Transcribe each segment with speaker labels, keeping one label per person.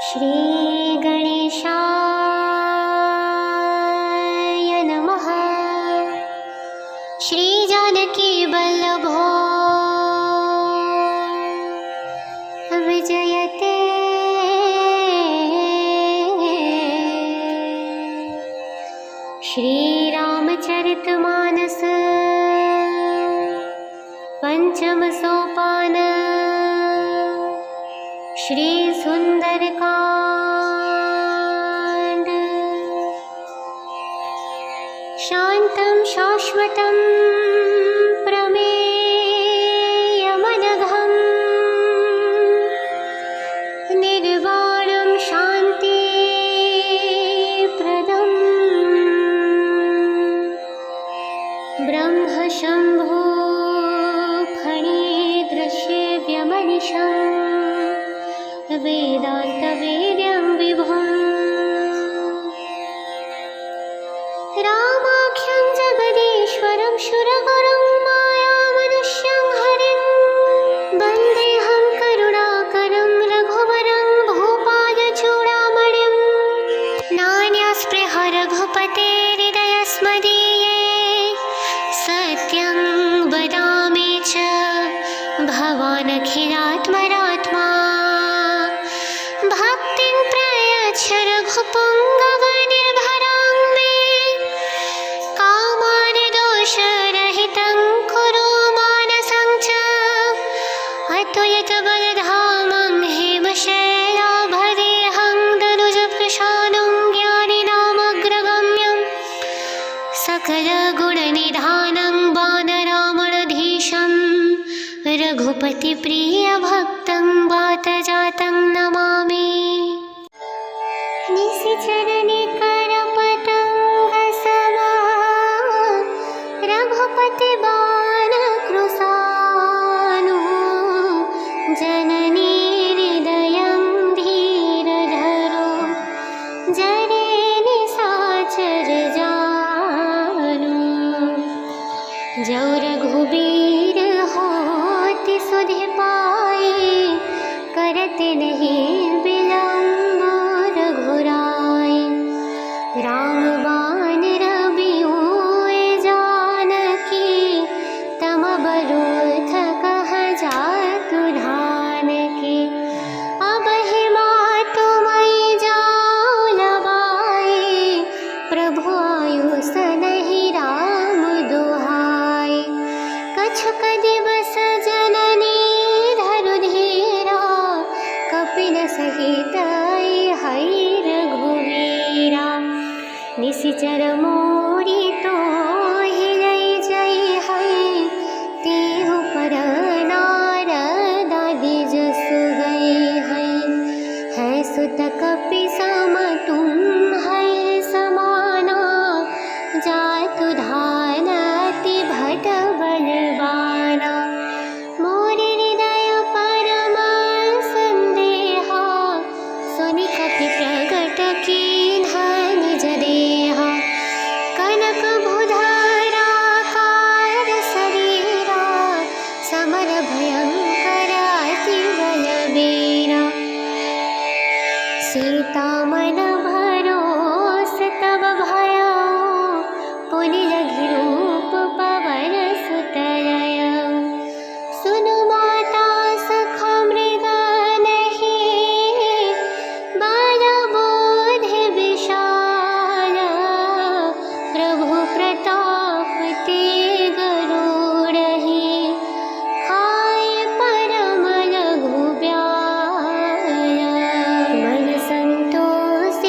Speaker 1: श्री गणेशाय नमः। श्री जानकी वल्लभो विजयते। श्री रामचरितमानस पंचम सोपान। श्री सुंदरकांड। शांतं शाश्वतं प्रमेयमनघं निर्वाणं शान्तिप्रदं ब्रह्मशम्भो फणीदृश्यव्यमनिशम् वेदान्तवेद्यं विभुम् रामाख्यं जगदीश्वरं शूरगुरुं मायामनुष्यं हरिं वन्देऽहं करुणाकरं रघुवरं भूपालचूडामणिं। नान्यस्पृहा रघुपतेर्हृदयस्मदीये सत्यं वदामि च भवानखिलात्मरात्मा। भक्तिं प्रयच्छ रघुपुङ्गवनिर्भरां मे कामान् दोषरहितं कुरु मानसं च। अतुलितबलधामं हेमशैलाभदेहं दनुजप्रशानं ज्ञानिनामग्रगम्यं सकलगुणनिधानं वानरामणधीशं रघुपतिप्रियभक्तं वातजातं नमामि। निशिचरनिकरपतङ्गसमा रघुपतिबाणकृशानु जननी हृदयं धीरधरो जरे निशाचर जानु। जो रघुबीर होति सुधि पाए करत नहीं विलम्ब रघुराई। रामबाण रबियों जानकी तम बरूथ कह जातु धान की। अब ही मातु मई जाऊं लबाई प्रभु आयुष नहीं राम दुहाई। कछुक दिवस जननी धरु धीरा कपिल सहित हई रघुवीरा। निशिचर मोरी तो हिलई जई हई तेहु पर नारद आदि जसु गई हई। है सुत कपि सम तुम है समाना जातु धान अति भट बलवाना। मोर हृदय परम संदेहा सुनि कपि प्रगट कीन्हा निज देहा। कनक बुधराकार शरीरा समर भयंकर अति बलबीरा। सीता मन भरोस तब भयो पुनि लघि रूप पवन सुतरयो। सुनु माता सखा मृग नहीं बल बोधि विशाल। प्रभु प्रताप तेग गरुड़हि खाए परम लघु ब्याल। मन संतोष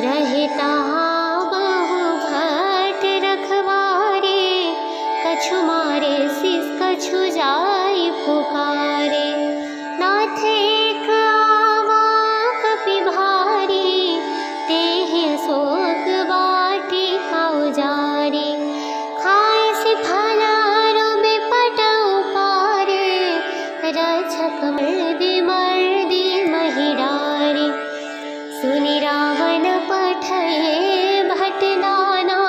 Speaker 1: रहता बहु भट रखवारे, कछु मारे शीस कछु जाई पुकारे। नाथ एक आवा कपि भारी, तेहि अशोक वाटिका उजारी। खाए से फलारो बिपट उपारे, रक्षक मर्दि मर्दि महिडारी। सुनि रावण पठये भट नाना,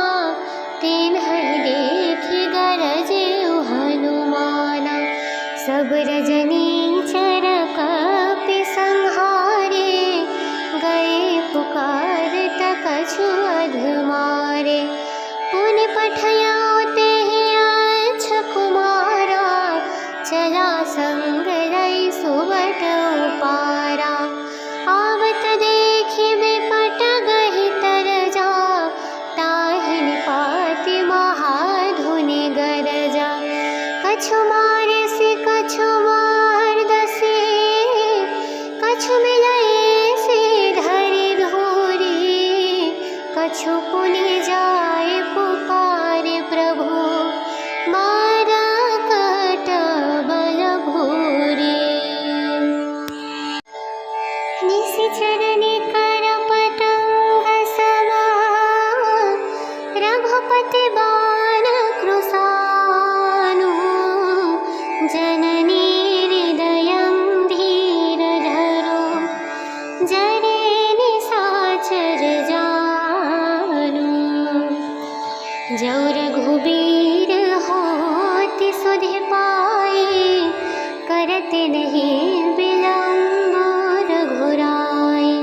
Speaker 1: तिन्हहि देखि गरजे हनुमाना। सब रजनीचर कपि संहारे, गए पुकारत कछु अधमारे। पुनि पठया तेहि अच्छ कुमारा, चला संग रई सुबट उपारा। आवत देखि बिपट गहि तरजा, ताहि निपाति महाधुनि गरजा। कछु मारे से कछु मारदसे, कछु मिलए से धरि धूरी। कछु पुनि जाए पुकारे प्रभु, मारा कट बल भूरी। निशिचर निकर पतंग समा, रघुपति बाण कृशानु। जननी हृदयं धीरधरो, जरे निशाचर जानु। जौ रघुबीर होति सुधि पाई, करत नहीं विलंब रघुराई।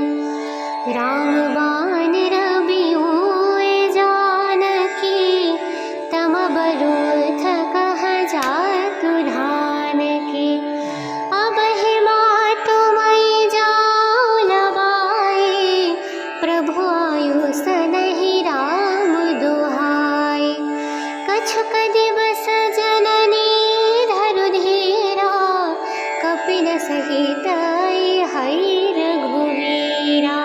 Speaker 1: राम बाण रबिउए जानकी, तम बरूथ कह जातु धानकी। अबहि मातु मई जाऊ लबाई, प्रभु आयुष नहीं राम दुहाई। कछुक दिवस जननी धरु धीरा, कपिल सहित हई रघुवीरा।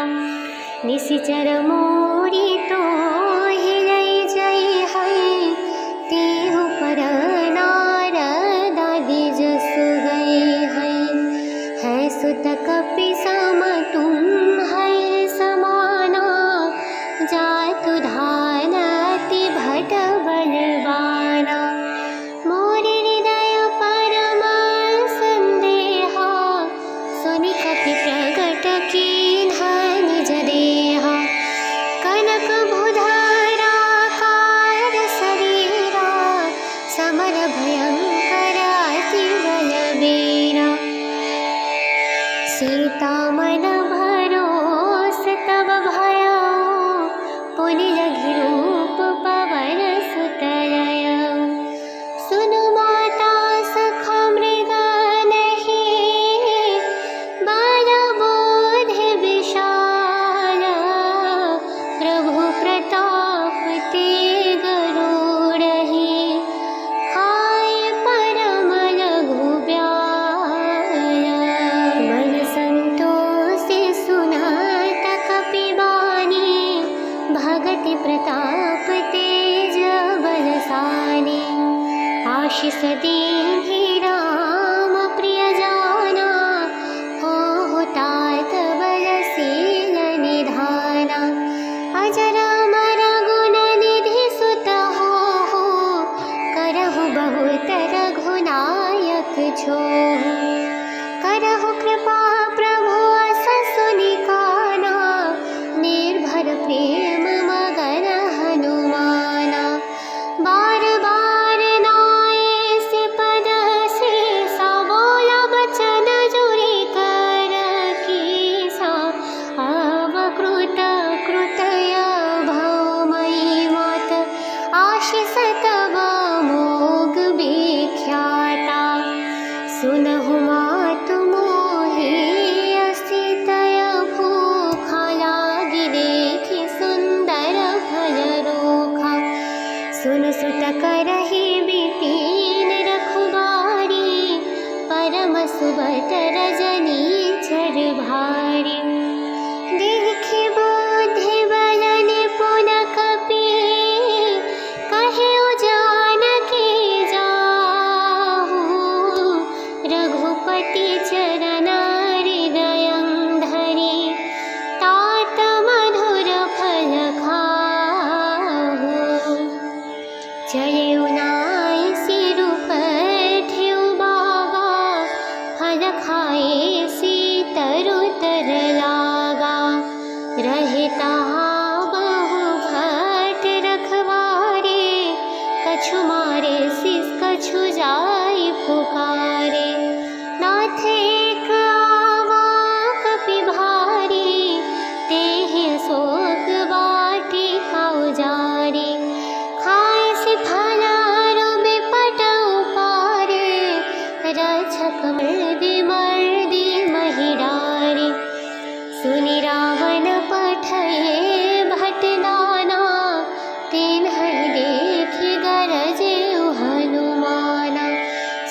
Speaker 1: निशिचर मोरी तो हिलई जई हई, तेहु पर नारद आदि जसु गई हई। है सुत कपि सम तुम है समाना, जातु धान अति भट बलवाना। मोर हृदय परम संदेहा, सुनि कपि प्रगट कीन्ह निज देहा। कनक भुधरा कार शरीरा, समर भयंकर अति बलबीरा। सीता मन भरोस तब भयो, पुनि लघि रूप पवन सुत लयो। सुनु माता सखा मृग नहीं, बाल बोधि विशाल। प्रभु प्रताप तेग गरुड़हि, खाए परम लघु ब्याल। मन संतोषि सुनत कपि बानी, भगति तहाँ बहु भट रखवारे, कछु मारे शीस कछु जाय पुकारे। नाथ एक आवा कपि भारी, तेहि अशोक वाटिका उजारी। खाए से फलारो बिपट उपारे, रक्षक मर्दि मर्दि महि डारे। सुनि रावण पठये भट नाना, तिन्हहि देखि गरजे हनुमाना।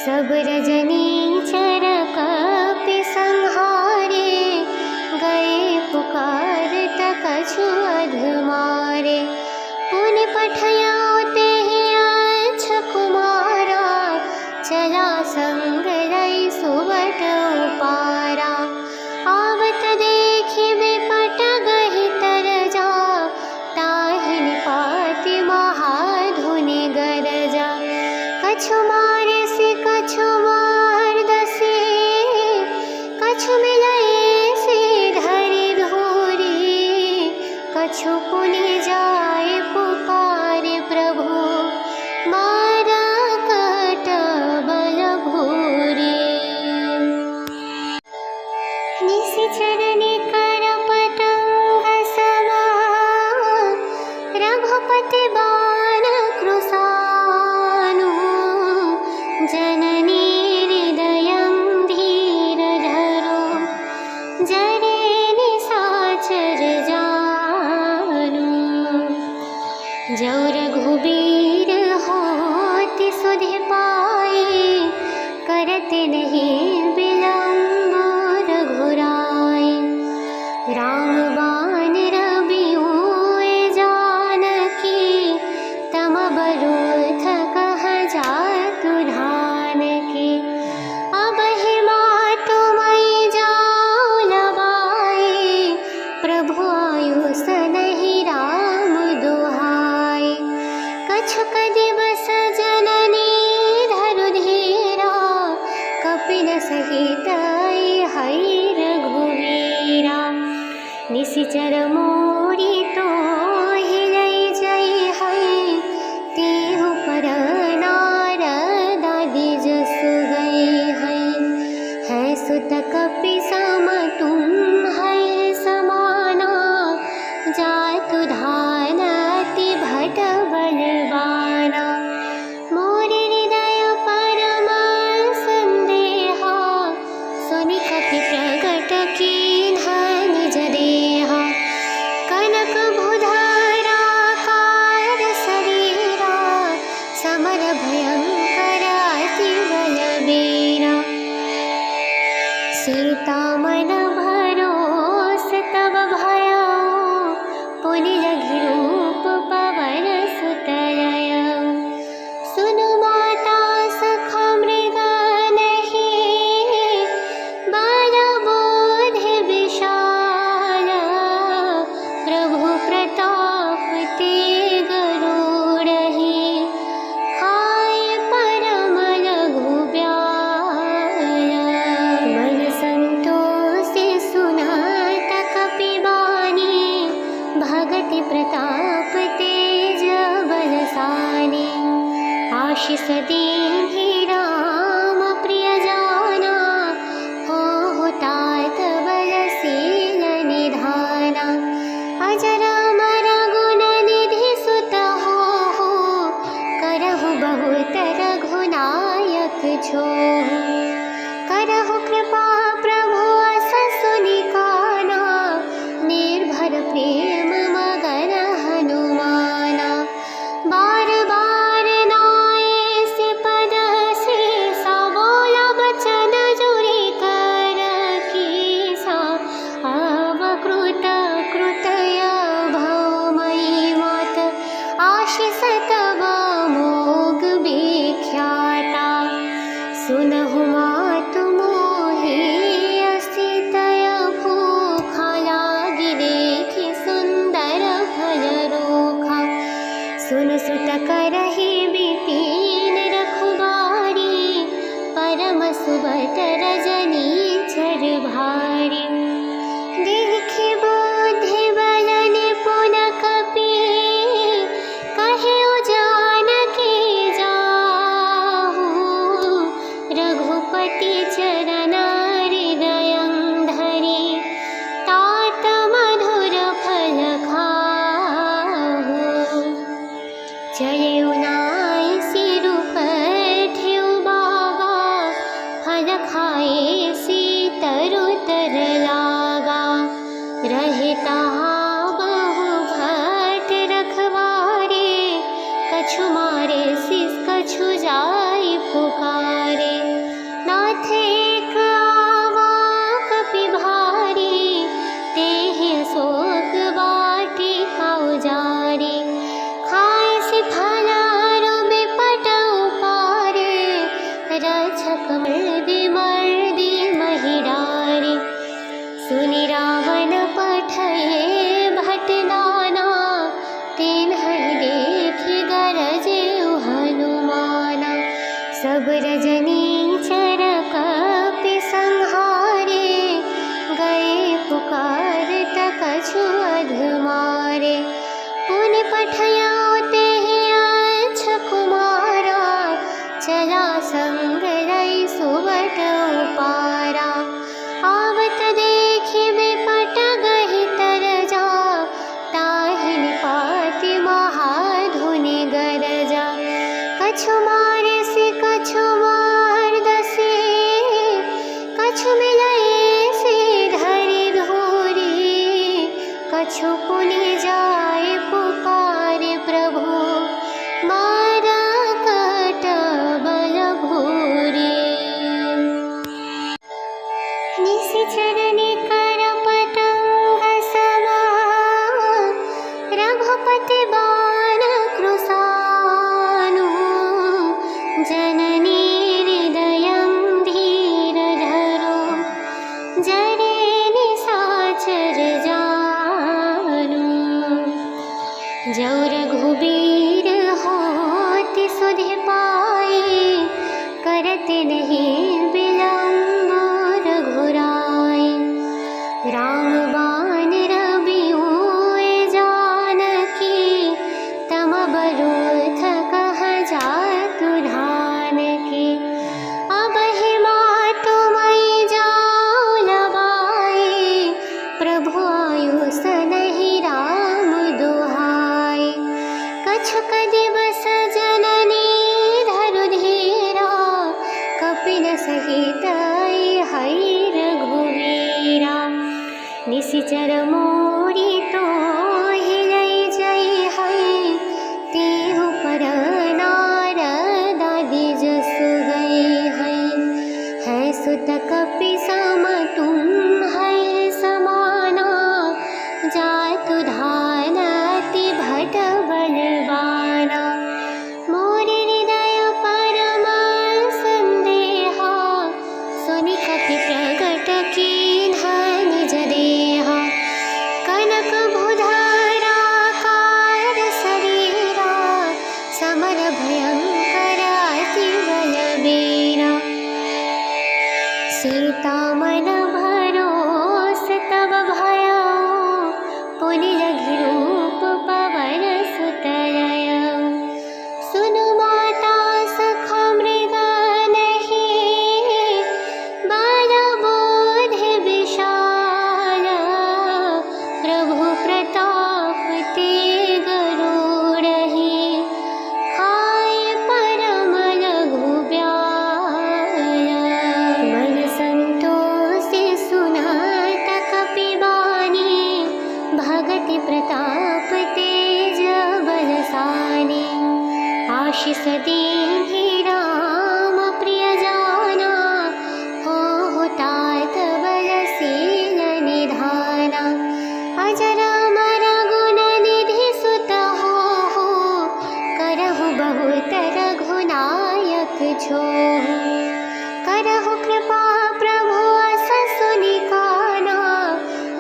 Speaker 1: सब रजनीचर कपि संहारे, गए पुकारत कछु अधमारे। पुनि पठयउ तेहि अच्छ कुमारा, चला संग लई सुबट उपारा। आवत देखि बिपट गहि तरजा, ताहि निपाति महाधुनि गरजा। कछु मारे से कछु मारदसे, कछु मिलए से धरि धूरी। कछु पुनि जाय पुकारे प्रभु, मारा कट बल भूरी। निशिचर निकर पतंग समा, रघुपति बाण कृशानु। जननी हृदयं धीर धरो, जरे निशाचर जानु। जौ रघुबीर होति सुधि पाए, करत नहीं विलंब रघुराई। राम बाण रबिउए जानकी, तम बरूथ कह जातु धानकी। अबहि मातु मई जाऊ लबाए, प्रभु आयुष नहीं राम दुहाई। कछुक दिवस जननी धरु धीरा, कपिन सहित हई रघुवीरा। निशिचर मोरी तो हिलई जई हई, तेहु पर नारद आदि जसु गए हई। है सुत कपि सम तुम है समाना, जातु धान अति भट बलवाना। मोर हृदय परम संदेहा, सुनि कपि प्रगट कीन्ह निज देहा। रहता बहु भट रखवारे, कछु मारे शीस कछु जाय पुकारे। नाथ एक आवा कपि भारी, तेहि अशोक वाटिका उजारी। खाय से फला रोबे पट उपारे, रक्षक मर्दि मर्दि महि डारे। सुनि रावण पठये भट नाना, तिन्हहि देखि गरजे हनुमाना। सब रजनीचर कपि संहारे, गए पुकारत कछु अधमारे। पुनि पठयउ तेहि अच्छ कुमारा, चला संग रइ सुबट उपारा। आवत देखि बिपट गहि तरजा, ताहि निपाति महाधुनि गरजा। कछु मारे से कछु मारदसे, कछु मिलए से धरि धूरी। कछु पुनि जाय पुकारे प्रभु, मारा कट बल भूरी। निशिचर निकर पतंग समा, रघुपति बाण कृशानु। जननी हृदयं धीरधरो, जरे निशाचर जानु। जौ रघुबीर होति सुधि पाए, करत नहीं विलंब रघुराई। राम बाण रबिउए जानकी, तम बरूथ कह जातु धानकी। अबहि मातु मई जाऊ लबाए, प्रभु आयुष नहीं राम दुहाई। कछुक दिवस जननी धरु धीरा, कपिन सहित हई रघुवीरा। निशिचर मोरी तोहि लई जई हई, तेहु पर नारद आदि जसु गई हई। है सुत कपि सम तुम है समाना, जातु धान अति भट बलवाना। मोर हृदय परम संदेहा, सुनि कपि प्रगट कीन्ह निज देहा। कनक भुधरा कार शरीरा, समर भयंकर अति बलबीरा। सीता मन भरोस तब भयउ, पुनि लघि रूप पवन सुत लयउ। सुनु माता सखा मृग नहीं, बाल बोधि विशाल। प्रभु प्रताप तेग गरुड़हि, खाय परम लघु ब्याल। मन संतोषि सुनत कपि बानी, भगति प्रताप तेज बलसानी। आशीष दीन्हि राम प्रिय जाना, हो तात बलशील निधाना। अजर अमर गुण निधि सुत हो, करहु बहुत रघुनायक छोहु। करहु कृपा प्रभु अस सुनि काना,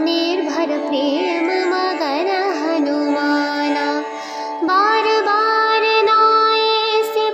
Speaker 1: निर्भर प्रेम मगन हनुमाना। बार बार नाये से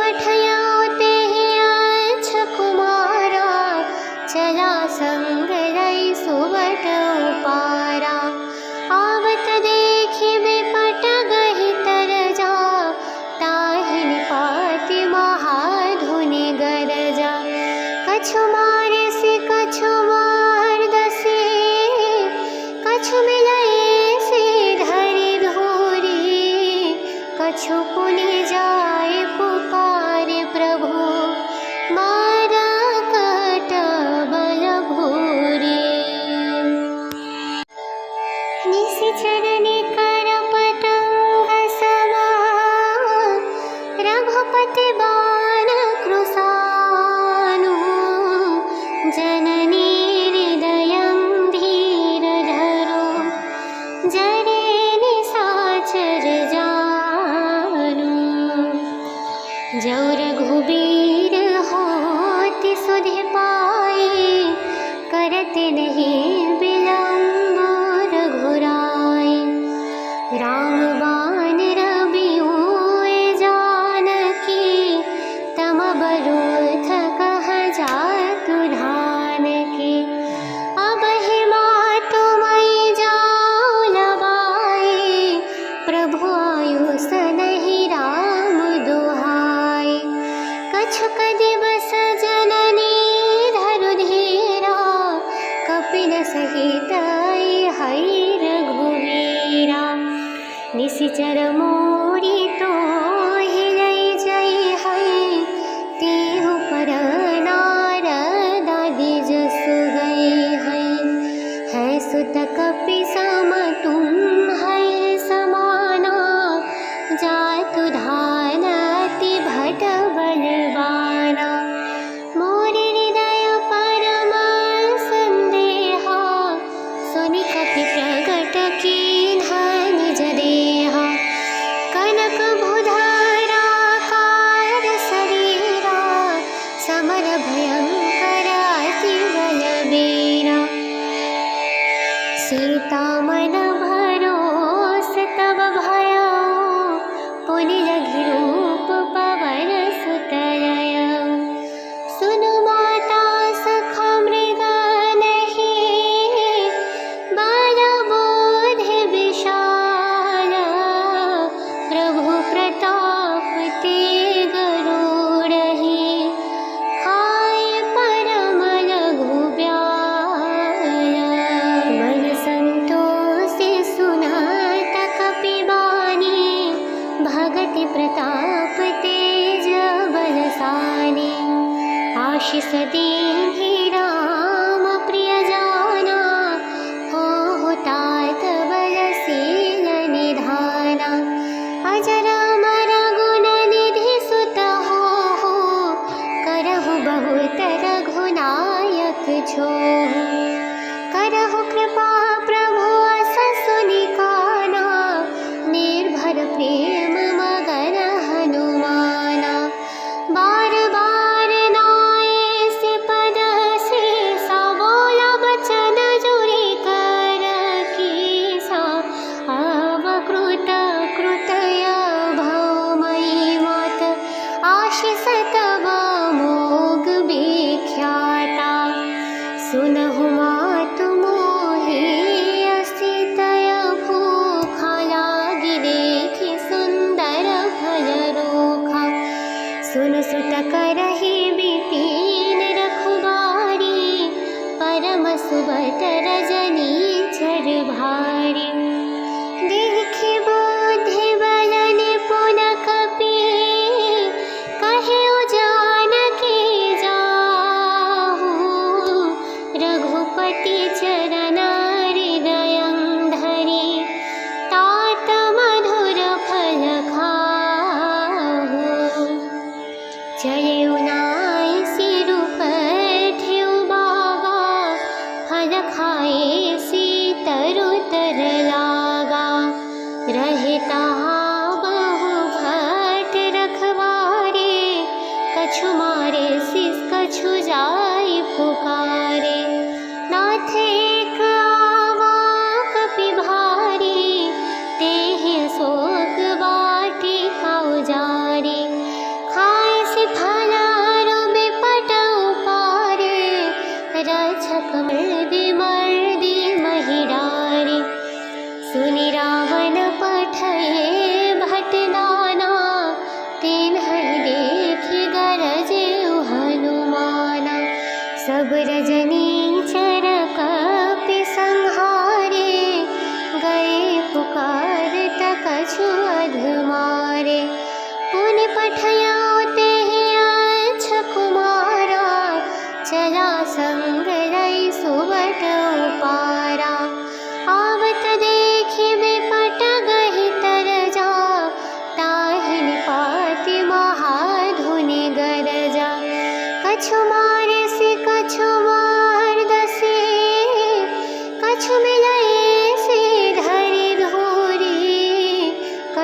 Speaker 1: पठयो तेहि अच्छ कुमारा, चला संग लई सुबट उपारा। आवत देखि बिपट गहि तरजा, ताहि निपाति महाधुनि गरजा। कछु मारे से कछु मार दसे, कछु मिलई से धरि धूरी। कछु पुनि जाय पुकारे प्रभु, मारा कट बल भूरी। निशिचर निकर पतंग समा, रघुपति बाण कृशानु। जननी हृदयं धीरधरो, जरे निशाचर जानु। जौ रघुबीर होति सुधि पाई, करत नहीं विलंब रघुराई। राम बाण रबिउए जानकी, तम बरूथ कह जातु धानकी। अबहि मातु मई जाऊ लबाई, प्रभु आयुष नहीं राम दुहाई। कछुक दिवस जननी धरु धीरा, कपिल सहित हई रघुवीरा। निशिचर मोरी तो हिलई जई हई, तेहु पर नारद आदि जसु गई हई। है सुत कपि सम तुम है समाना, जातु धान अति भट बलवाना। मोर हृदय परम संदेहा, सुनि कपि प्रगट कीन्हा निज देहा। कनक भुधरा कार शरीरा, समर भयंकर अति बलबीरा। सीता मन भरोस तब भयो, पुनि लघि रूप पवन सुत लयो। सुनु माता सखा मृग नहीं, बल बुद्धि विशाला। प्रभु प्रताप तेग गरुड़हि, खाय परम लघु ब्याला। मन संतोषि सुनत कपि बानी, भगति प्रताप तेज बलशाली। आशीष दीन्हि राम प्रिय जाना, हो तात बलशील निधाना। अजर अमर गुण निधि सुत हो, करहु बहुत रघुनायक छोहु। करहु कृपा प्रभु अस सुनिकाना, निर्भर प्रेम मगन हनुमाना। बार बार नाये से पद सीसा, बोला बचन जुरि कर कीसा। अब कृत कृतय भव मई मत, आशीष तब मोग विख्याता। सुनहु मातु मोहि असितय भूखा, लागी देखि सुंदर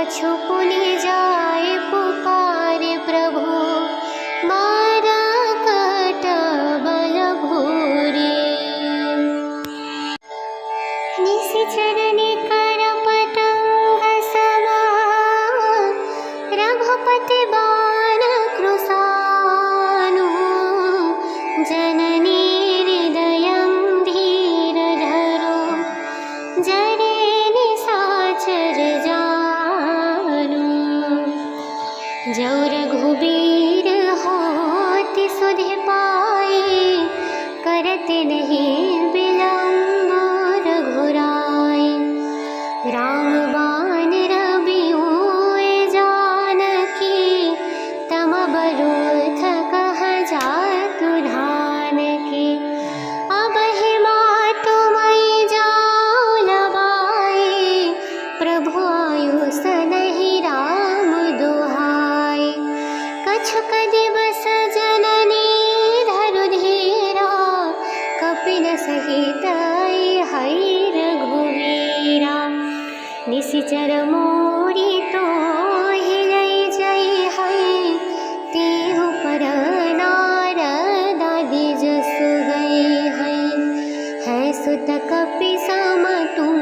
Speaker 1: कछु पुनि जाय पुकारे प्रभु मारा कट बल भूरे। निशिचर निकर पतंग समा रघुपति बाण कृशानु जननी हृदयं धीरधरो जरे निशाचर जानु। जौ रघुबीर होति सुधि पाए करत नहीं विलंब रघुराई। राम बाण रबियों जानकी तम बरूथ कह जातु धान के। अब ही मातु मई जाऊ लबाई प्रभु आयुष नहीं राम दुहाई। कछुक दिवस जननी धरु धीरा कपिन सहित हई रघुवीरा। निशिचर मोरी तो हिलई जई हई तेहु पर नारद आदि जसु गई हई। है सुत कपि सम तुम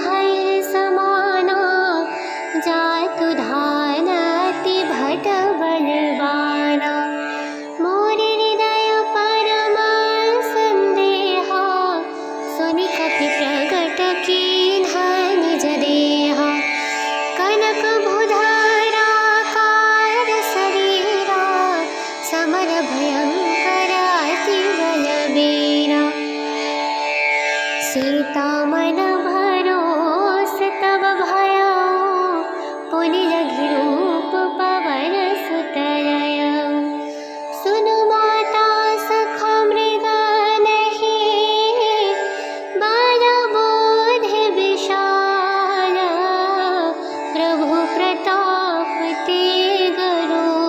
Speaker 1: है समाना जातु धान अति भट बलवाना। मोर हृदय परम संदेहा सुनि कपि प्रगट कीन्हा निज देहा। कनक भुधरा कार शरीरा समर भयंकर अति बलबीरा। सीता मन भरोस तब भयो पुनि लघि रूप पवन सुत लयो। सुनु माता सखा मृग नहीं बाल बोधि विशाल प्रभु प्रताप तेगरुड़हि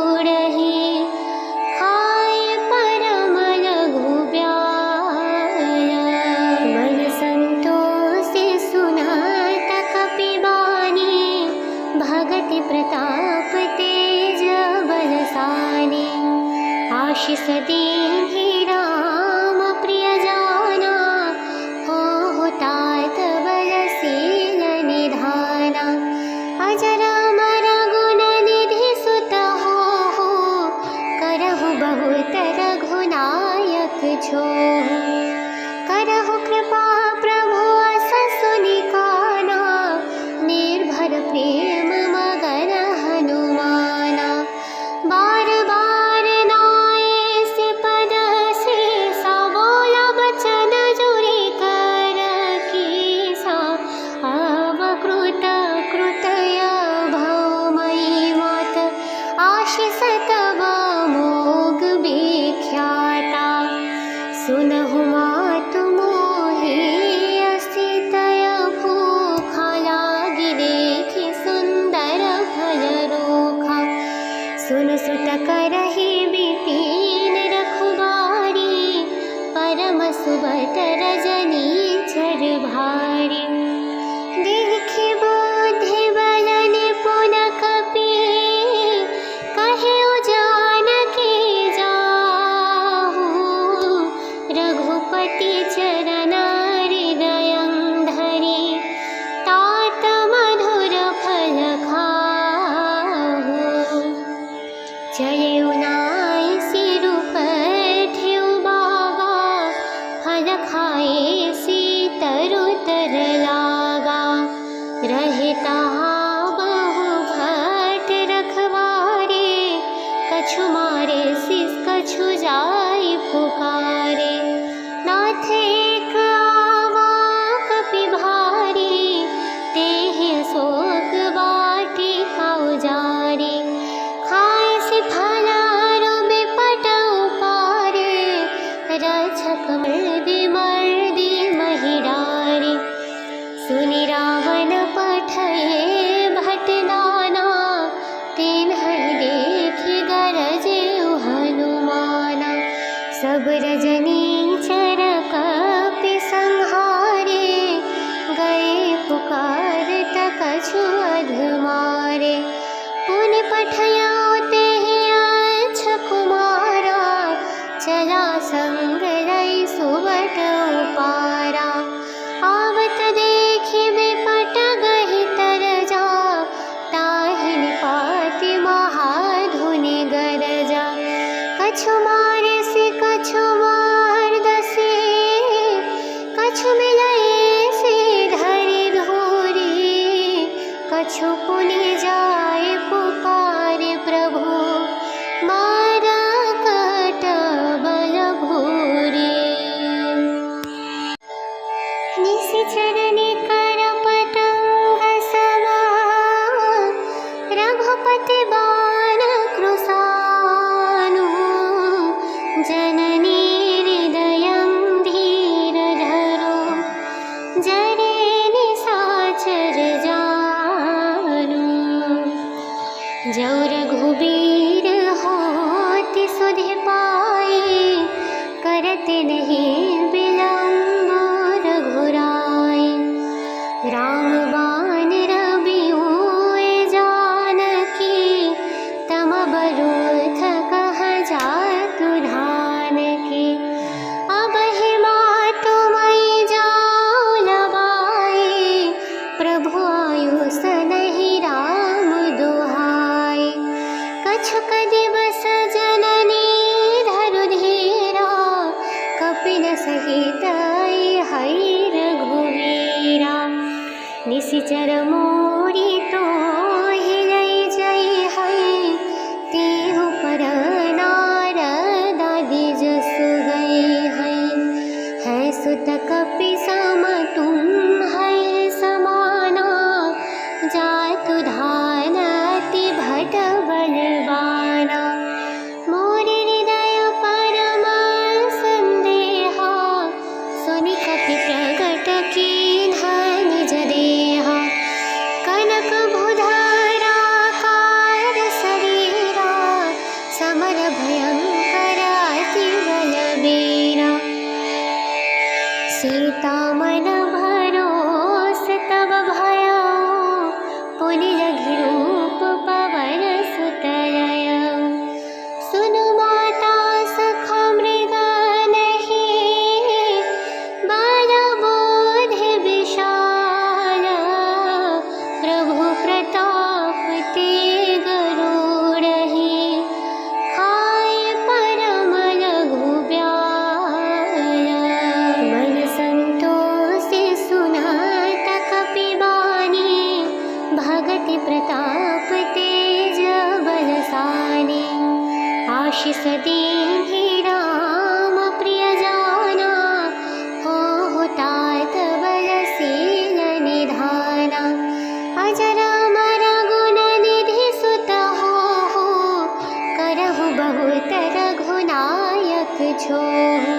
Speaker 1: खाए परम लघु ब्याल। मन संतोषि सुनत कपि बानी भगति प्रताप तेज बलसानी। आशीष दीन्हि राम प्रिय जाना हो तात बलशील निधाना। अजर अमर गुण निधि सुत हो करहु बहुत रघुनायक छोहु। करहु कृपा प्रभु अस सुनि काना निर्भर प्रेम मगन हनुमाना। बार बार नाये से पद शेषा बोला बचन जुरि कर कीसा। अवकृत कृतय भौमयी मात आशीष तब मोग विख्याता। सुनहु मातु मोहि असितय भूखा लागी देखि सुंदर फल रूखा। सुन सुत करहि विपिन रखुबारी परम सुबत रजनी चर भारी। देखि बुद्धि बल निपुण कपि कहे जानकी जाहु। रघुपति चरण हृदयं धरि तात मधुर फल खाहु। जयउ नाथ कछु मारे से कछु मार दसे, कछु मिलाए से धरि धूरी, कछु पुनि जाए पुकारे प्रभु, मारा कट बल भूरी। निशिचर निकर पतंग समा, रघुपति बाण कृशानु, जननी हृदयं धीरधरो, जरे निशाचर जानु। जौ रघुबीर होति सुधि पाई, करत नहीं विलंब रघुराई। राम बाण रबिउए जानकी, तम बरूथ कह जातु धानकी। अबहि मातु मई जाऊ लबाई, प्रभु आयुष नहीं राम दुहाई। कछुक दिवस जननी धरु धीरा, कपिल सहित हई रघुवीरा। निशिचर मोरी तो हिलै जई हई, तेहु पर नारद आदि जसु गई हई। है सुत कपि सम तुम है समाना, जातु धान अति भट बलवाना। मोर हृदय परम संदेहा, सुनि कपि प्रगट कीन्हा निज देहा। कनक भुधरा कार शरीरा, समर भयंकर अति बलबीरा। सीता मन भरोस तब भयो, पुनि लघि रूप पवन सुत लयो। सुनु माता सखा मृग नहीं, बाल बोधि विशाल। प्रभु प्रताप तेग गरुड़हि, खाए परम लघु ब्याल। मन संतोषि सुनत कपि बानी, भगति प्रताप तेज बलसानी। आशीष दीन्हि राम प्रिय जाना, हो तात बलशील निधाना। अजर अमर गुण निधि सुत हो, करहु बहुत रघुनायक छोहु।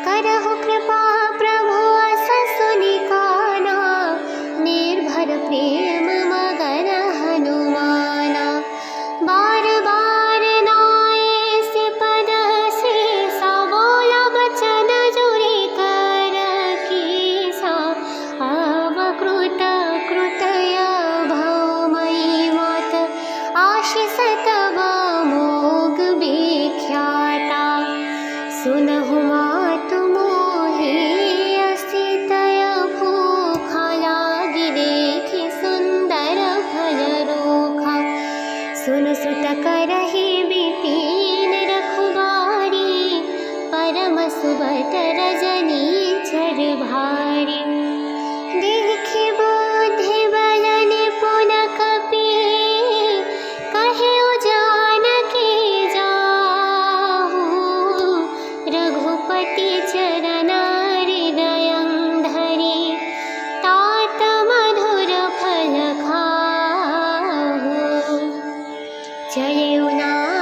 Speaker 1: करहु कृपा प्रभु अस सुनि काना, निर्भर प्रेम मगन हनुमाना। बार बार नाए से पद शेषा, बोला बचन जुरि कर कीसा। अब कृत कृतय भौ मई मत, आशीष तब मोग विख्याता। सुनहु मातु मोहि असितय भूखा, लागी देखि सुंदर फल रूखा। सुन सुत करहि विपिन रखुबारी, परम सुबत रजनी चर भारी। देखि बुद्धि बल निपुण कपि, कहेउ जानकी जाहु। रघुपति चरण हृदयं धरि, तात मधुर फल खाहु। जयउ नाथ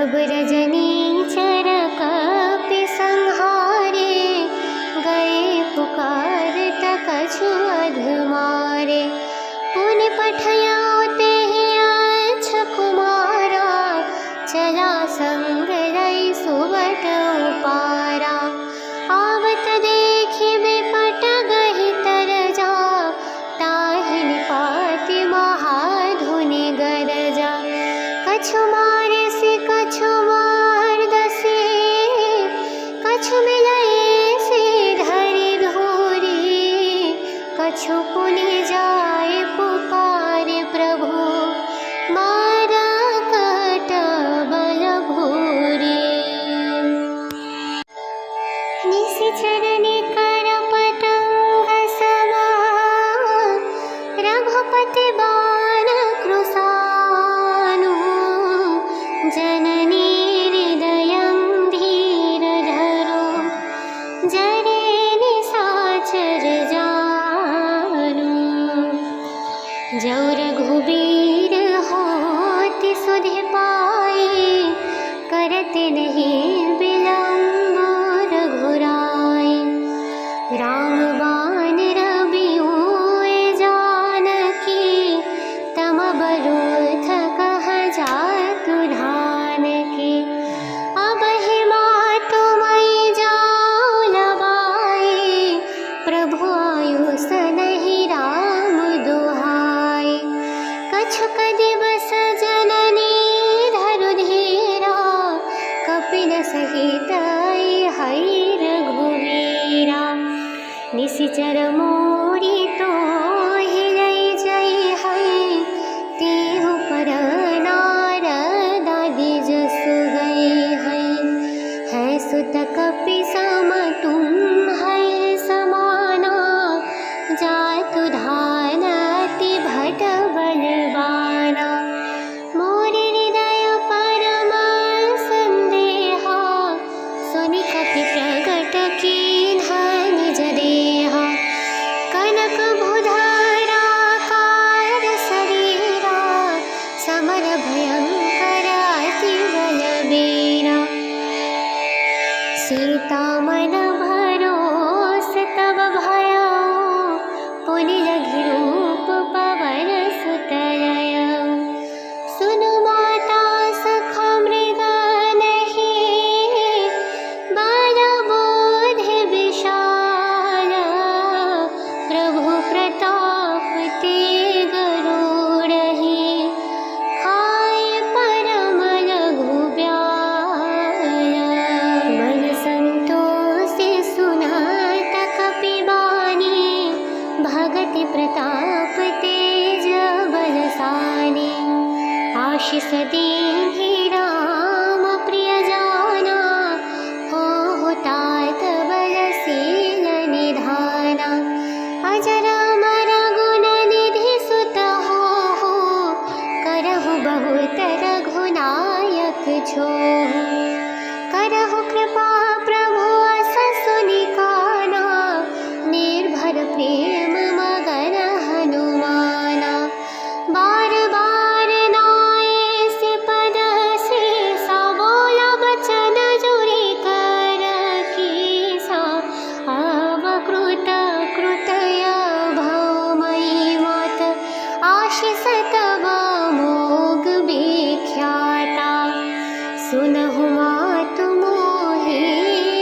Speaker 1: तब रजनी चर कपि संहारे, गए पुकार कछु अधमारे। पुनि पठयाउ तेहि अच्छ कुमारा, चला संग रई सुबट उपारा। आवत देखि बिपट गहि तरजा, ताहि निपाति महाधुनि गरजा। कछु मारे से कछु मार दसे, कछु मिलए से धरि धूरी। कछु पुनि जाए पुकारे प्रभु, मारा कट बल भूरी। निशिचर निकर पतंग समा, रघुपति बाण कृशानु। जननी हृदयं धीरधरो, जरे निशाचर जानु। जौ रघुबीर होति सुधि पाए, करत नहीं विलंब रघुराई। राम बाण रबिउए जानकी, तम बरूथ कह जातु धानकी। अबहि मातु मई जाऊ लबाई, प्रभु आयुष नहीं राम दुहाई। कछुक दिवस जननी धरु धीरा, कपिल सहित हई रघुवीरा। निशिचर मोरी तो हिलई जई हई, तेहु पर नारद आदि जसु गई हई। है सुत कपि सम तुम है समाना, जातु धानति भट बलवाना। मोर हृदय परम संदेहा, सुनि कपि प्रगट कीन्हा निज देहा। कनक भुधरा कार शरीरा, समर भयंकर अति बलबीरा। सीता मन भरोस तब भयउ, पुनि लघि रूप पवन सुत लयउ। सुनु माता सखा मृग नहीं, बल बुद्धि विशाल। प्रभु प्रताप तेग रूढ़हि, खाए परम लघु ब्याल। मन संतोषि सुनत कपि बानी, भगति प्रताप तेज बलसानी। आशीष दीन्हि राम प्रिय जाना, हो तात बलशील निधाना। अजर अमर गुण निधि सुत हो, करहु बहुत रघुनायक छोहु। करहु कृपा प्रभु अस सुनिकाना, निर्भर प्रेम मगन हनुमाना। बार बार नाये से पद सीसा, बोला बचन जुरि कर कीसा। अब कृत कृतय भव मयि मत, आशीष तब मोग विख्याता। सुनहु मातु मोहि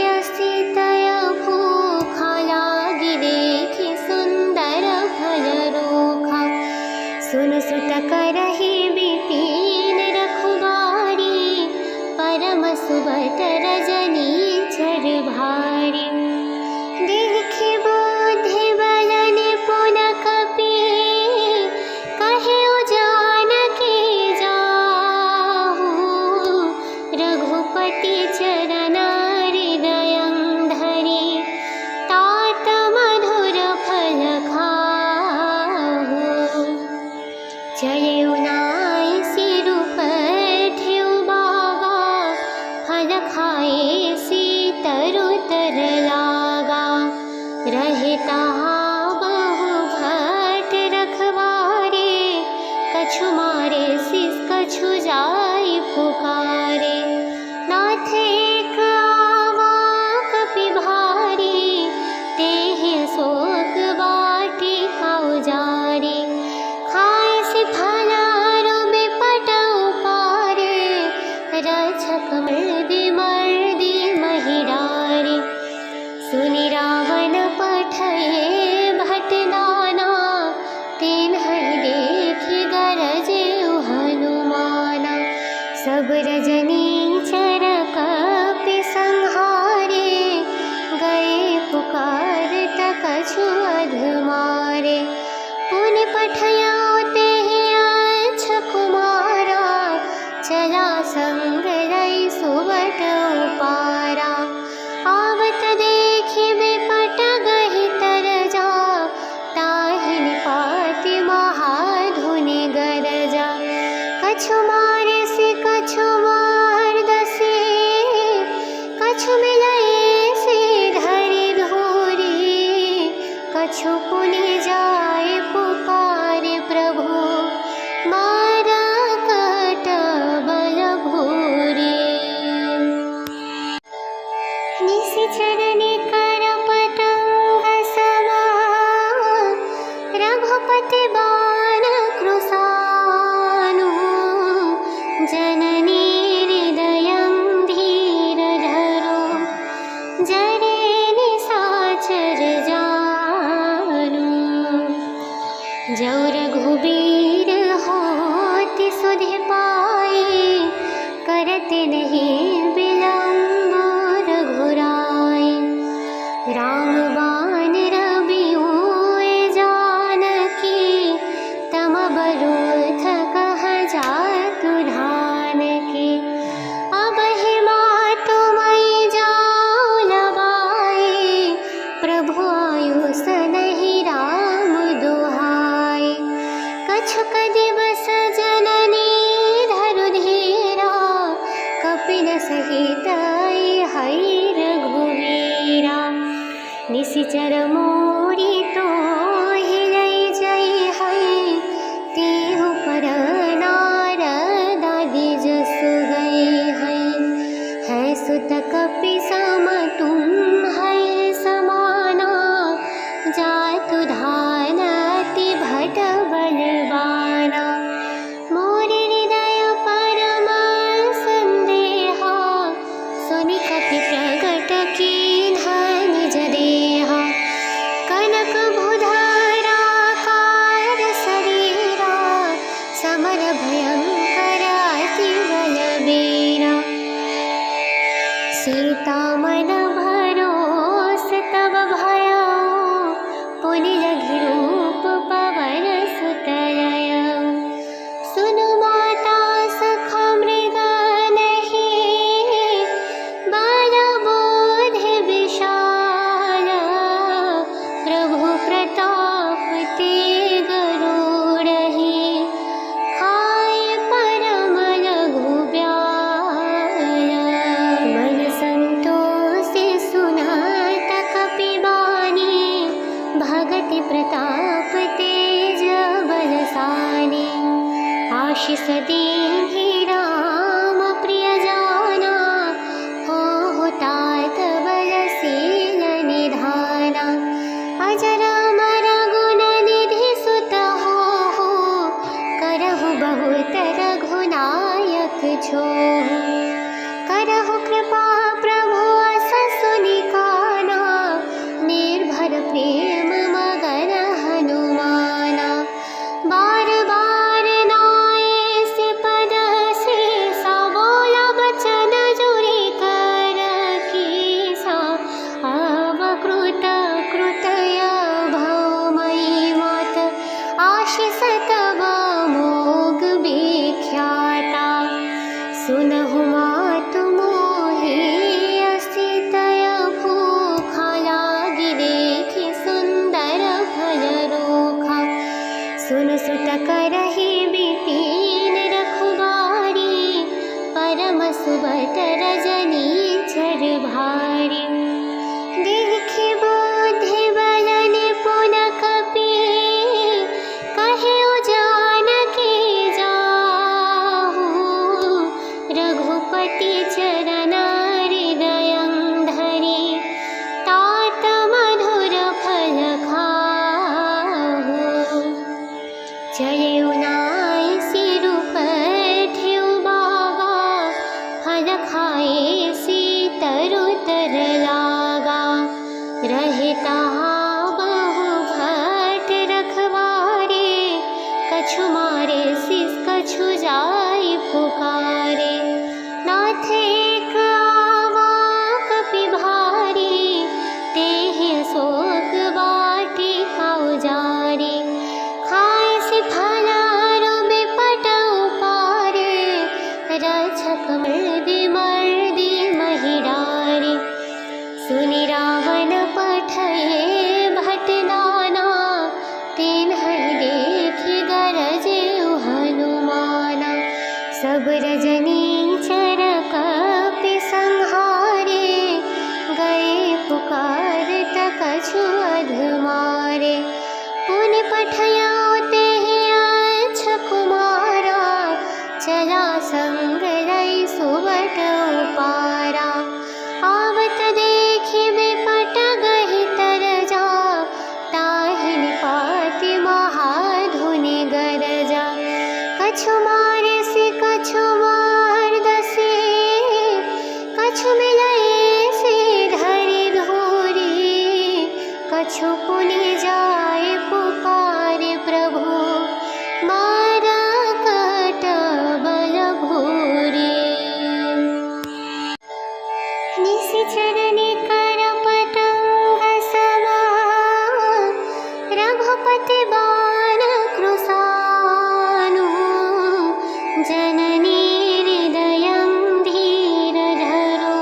Speaker 1: असितय भूखा, लागी देखि सुंदर फल रोखा। सुन सुत करहि विपिन रखवारी, परम सुबत रजनी चर भारी। देखि बुद्धि बल निपुण कपि, कहेउ जानकी जाहु। रघुपति चरण हृदयं धरि, तात मधुर फल खाहु। चलेउ नाई सिरु पठेउ बागा, फल खाए सी तरु तर लागा। रहे तहाँ बहु भट रखवारे, कछु मारे शिष कछु जाई पुकारे। कछु मारे से कछु मार दसे, कछु मिलाए से धरि धोरे, कछु पुनि जाए पुकारे प्रभु, मारा कट बल भूरे। निशिचर निकर पतंग समा, रघुपति बाण कृशानु, जननी हृदयं धीरधरो, जरे निशाचर जानु। जौ रघुबीर होति सुधि पाए, करते नहीं विलंब रघुराई। राम बाण रविउए जानकी, तम बरूथ कह जातु धानकी। अबहि मातु मई जाऊ लबाए, प्रभु आयुष नहीं राम दुहाई। कछुक दिवस जननी धरु धीरा, कपिन सहित हई रघुवीरा। निशिचर मोरी तो हिलै जई हई, तेहु पर नारद आदि जसु गई हई। है सुत कपि सम तुम है समाना, जातु धान अति भट बलवाना। मोर हृदय परम संदेहा, सुनि कपि प्रगट कीन्हा निज देहा। कनक भुधरा कार शरीरा, समर भयंकर अति बलबीरा। सीता मन भरोस तब भयो, पुनि लघि रूप पवन सुत लयो। सुनु माता सखा मृग नहीं, बल बोधि विशाल। प्रभु प्रताप तेग गरुड़हि, खाए परम लघु ब्याल। मन संतोषि सुनत कपि बानी, भगति प्रताप तेज बलशाली। आशीष दीन्हि राम प्रिय जाना, हो तात बलशील निधाना। अजर अमर गुण निधि सुत हो, करहु बहुत रघुनायक छोहु। करहु कृपा प्रभु अस सुनिकाना, निर्भर प्रेम मगन हनुमाना। बार बार नाये से पद शेषा, बोला बचन जुरि कर कीसा। अवकृत कृतय भव मयि मात, आशीष तब मोग विख्याता। सुनहु मातु मोहि असितय भूखा, लागी देखि सुंदर फल रूखा। सुन सुत करहि विपिन रखवारी, परम सुबत रजनी चर भारी। देखि बुद्धि बल निपुण कपि, कहे जानकी जाहु। रघुपति चरण हृदयं धरि, तात मधुर फल खाहु। चलिउ नाई सिरु पर ठेउ बागा, फल खाए से तरु तर लागा। रहे तहाँ बहु भट रखवारे, कछु मारे शिष कछु जाई पुकारे। नाथ एक आवा कपि भारी, तेहि अशोक वाटिका उजारी। खाए से फल अरु बिपट उपारे, रक्षक मर्दि मर्दि महि डारे। सुनि रावण पठये भट नाना, तिन्हि देखि गरजेउ हनुमाना। सब रजनीचर कपि संहारे, गए पुकारत कछु अधमारे। पुनि पठयाओ तेहि अच्छ कुमारा, चला संग लई सुबत उपारा। आवत देखि बिपट गहि तरजा, ताहि निपाति महाधुनि गरजा। कछु मारे से कछु मार दसे, कछु मिलए से धरि धूरी। कछु पुनि जाए पुकारे प्रभु, मारा कट बल भूरी। निशिचर निकर पतंग समा, रघुपति बाण कृशानु। जननी हृदयं धीरधरो,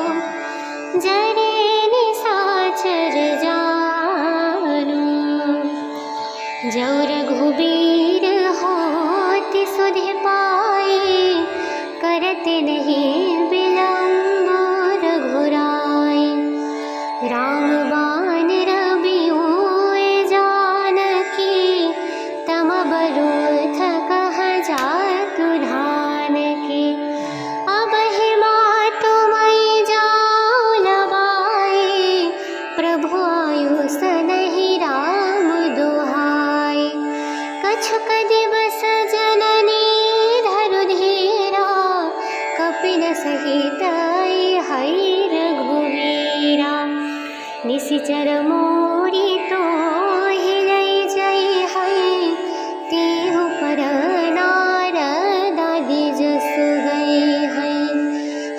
Speaker 1: जरे निशाचर जानु। जौ रघुबीर होति सुधि पाई, करत नहीं विलंब रघुराई। राम बाण रबिउए जानकी, तम बरूथ कह जातु धानकी। अबहि मातु मई जाऊ लबाई, प्रभु आयुष नहीं राम दुहाई। कछुक दिवस जननी धरु धीरा, कपिन सहित हई रघुवीरा। निशिचर मोरी तो हिलई जई हई, तेहु पर नारद आदि जसु गए हई।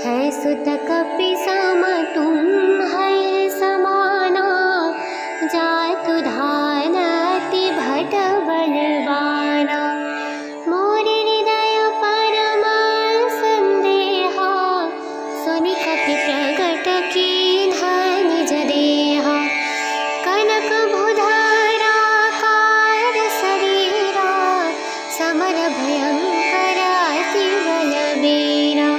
Speaker 1: है सुत कपि सम तुम है समाना, जातु धान अति भट बलवाना। मोर हृदय परम संदेहा, सुनि कपि प्रगट कीन्हा निज देहा। कनक भुधरा कार शरीरा, समर भयंकर अति बलबीरा।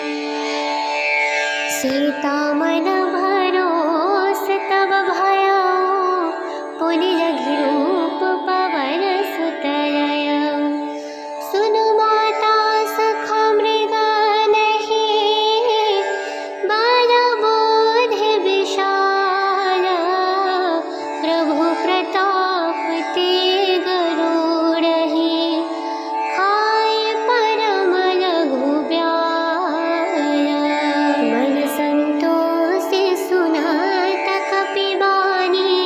Speaker 1: सीता मन भरोस तब भयो, पुनि लघि रूप पवन सुत लयो। सुनु माता सखा मृग नहीं, बाल बोधि विशाल। प्रभु प्रताप तेग गरुड़हि, खाए परम लघु ब्याल। मन संतोषि सुनत कपि बानी,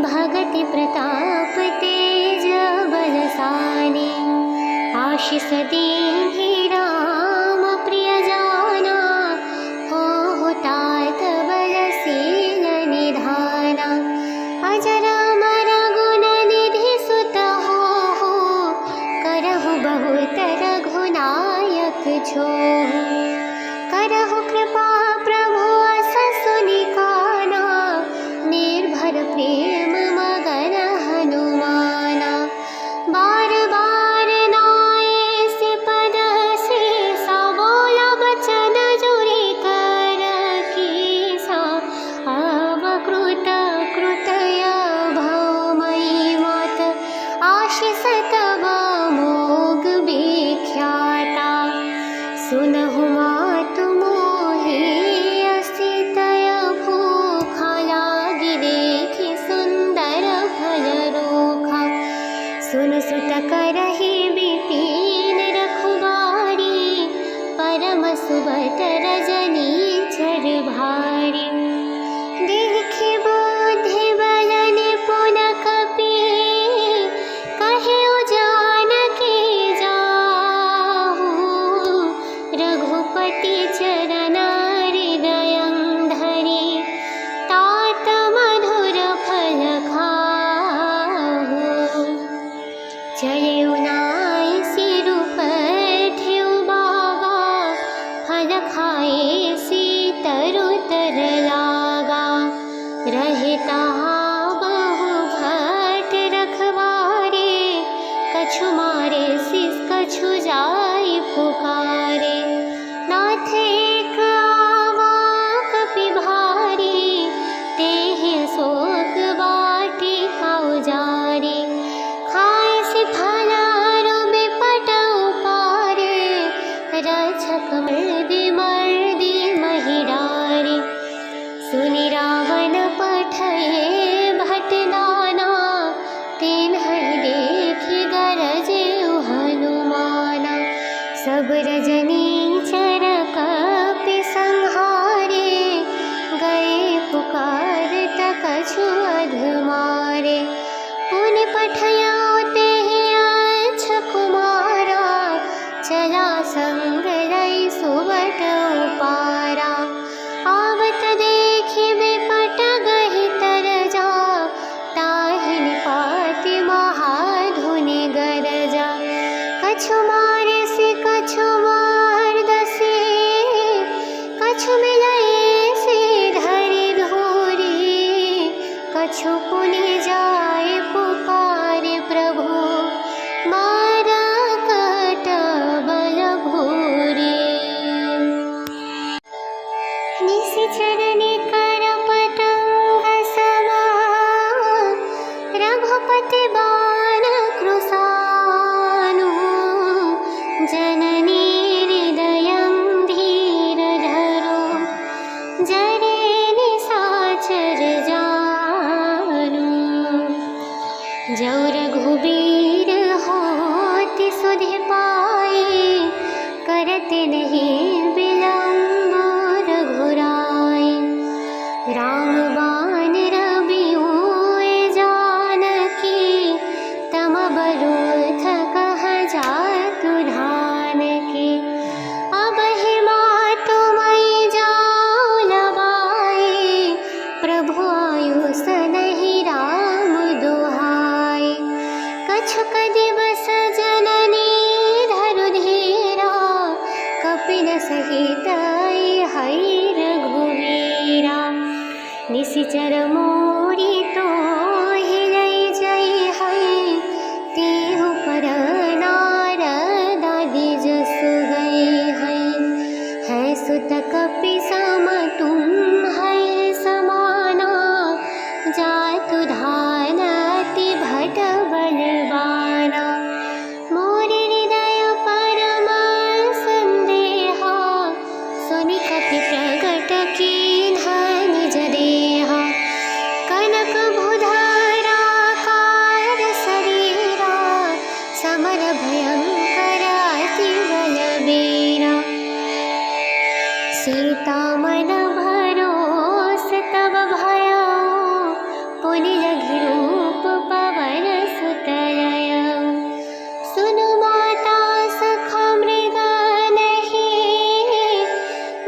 Speaker 1: भगति प्रताप तेज बलसानी। आशीष दीन्हि राम प्रिय जाना, हो तात बलशील निधाना। अजर अमर गुण निधि सुत हो, करहु बहुत रघुनायक छोहु। करहु कृपा प्रभु अस सुनि काना, निर्भर प्रेम मगन हनुमाना। बार बार नाए से पद से बोला बचन जुरि कर कीसा। अब कृत कृतय भौमयी मात, आशीष तब मोग विख्याता। सुनहु मातु मोहि असितय भूखा, लागी देखि सुंदर फल रोखा। सुन सुत करहि विपिन रखुबारी, परम सुबत रजनीचर भारी। देखि बुद्धि बल निपुण कपि, कहेउ जानकी जाहु। रघुपति चरण हृदयं धरि, तात मधुर फल खाहु। चलेउ नाई सिरु पर ठेउ बाबा, फल खाए सी सब रजनीचर कपि संहारे, गए पुकारत कछु अधमारे। पुनि पठयाउ तेहि अच्छ कुमारा, चला संग रई सुबट उपारा। आवत देखि बिपट गहि तरजा, ताहि निपाति महाधुनि गरजा। कछु मारे से कछु मार दसे, कछु मिलए से धरि धूरी। कछु पुनि जाए पुकारे प्रभु, मारा कट बल भूरी। निशिचर निकर पतंग समा, रघुपति बाण कृशानु। जननी हृदयं धीरधरो, जरे निशाचर जानु। जौ रघुबीर होति सुधि पाए, करत नहीं विलंब रघुराई। राम बाण रबिउए जानकी, तम बरूथ कह जातु धान की। अब ही मातु मई जाऊ लबाई, प्रभु आयुष नहीं राम दुहाई। कछुक दिवस जननी धरु धीरा, कपिन सहित हई रघुवीरा। निशिचर मोरी तो हिलई जई हई, तेहु पर नारद आदि जसु गई हई। है सुत कपि सम तुम है समाना, जातु धान अति भट बलवाना। मोर हृदय परम संदेहा, सुनि कपि प्रगट कीन्ह निज देहा। कनक भुधरा कार शरीरा, समर भयंकर अति बलबीरा। सीता मन भरोस तब भयउ, पुनि लघि रूप पवन सुत लयउ। सुनु माता सखा मृग नहीं,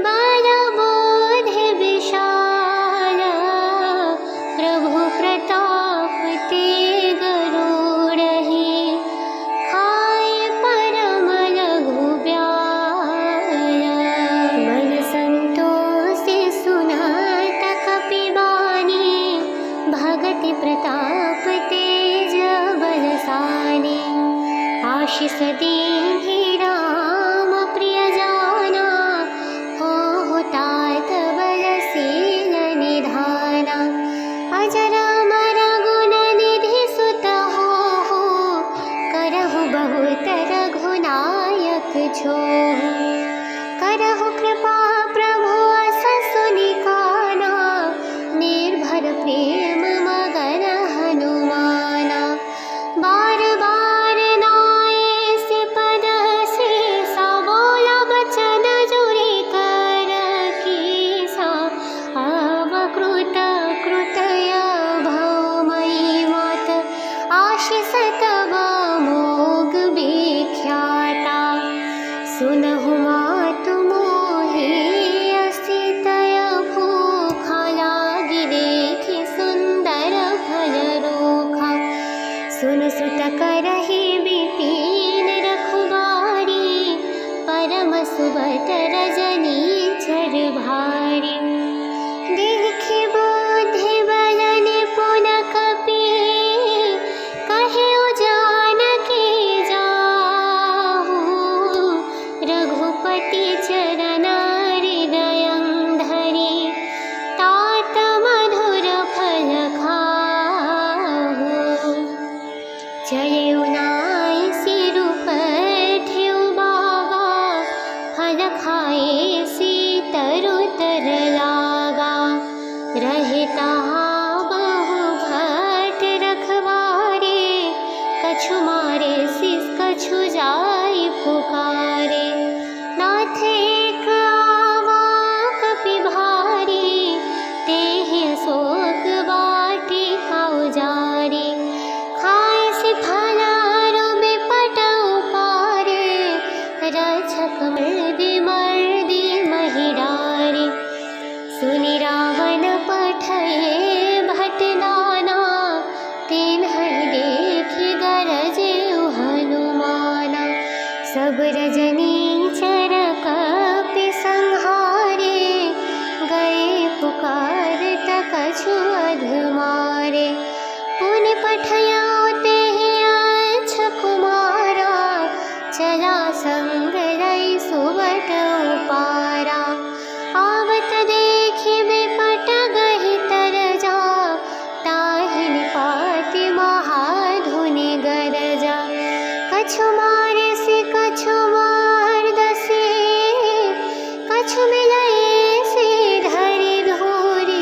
Speaker 1: बल बोधि विशाल। प्रभु प्रताप तेग गरुड़हि, खाए परम लघु ब्याल। मन संतोषि सुनत कपि बानी, भगति प्रताप तेज बलसानी। आशीष दीन्हि राम प्रिय जाना, हो तात बलशील निधाना। अजर अमर गुण निधि सुत हो, करहु बहुत रघुनायक छोहु। करहु कृपा प्रभु अस सुनि काना, निर्भर प्रेम मगन हनुमाना। बार बार नाए से पद सीसा, बोला बचन जुरि कर कीसा। अवकृत कृतय भौ मयि मत, आशीष तब मोग विख्याता। सुनहु मातु मोहि असितय भूखा, लागी देखि सुंदर फल रोखा। सुन सुत करहि विपिन रखुबारी, परम सुबत रजनीचर भारी। देखि बुद्धि बल निपुण कपि, कहेउ जानकी जाहु। रघुपति छक मर्दी मर्दी महिडारे सुनि रावण पठये भट नाना तिन्है देखि गरजे हनुमाना सब रजनीचर कपि संहारे गए पुकारत कछु अधमारे पुनि पठया तेहि अच्छ कुमारा चला संग रई सुबट उपारा आवत देखि बिपट गहि तरजा ताहि निपाति महाधुनि गरजा कछु मारे से कछु मार दसे कछु मिलए से धरि धूरी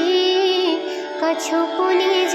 Speaker 1: कछु पुनि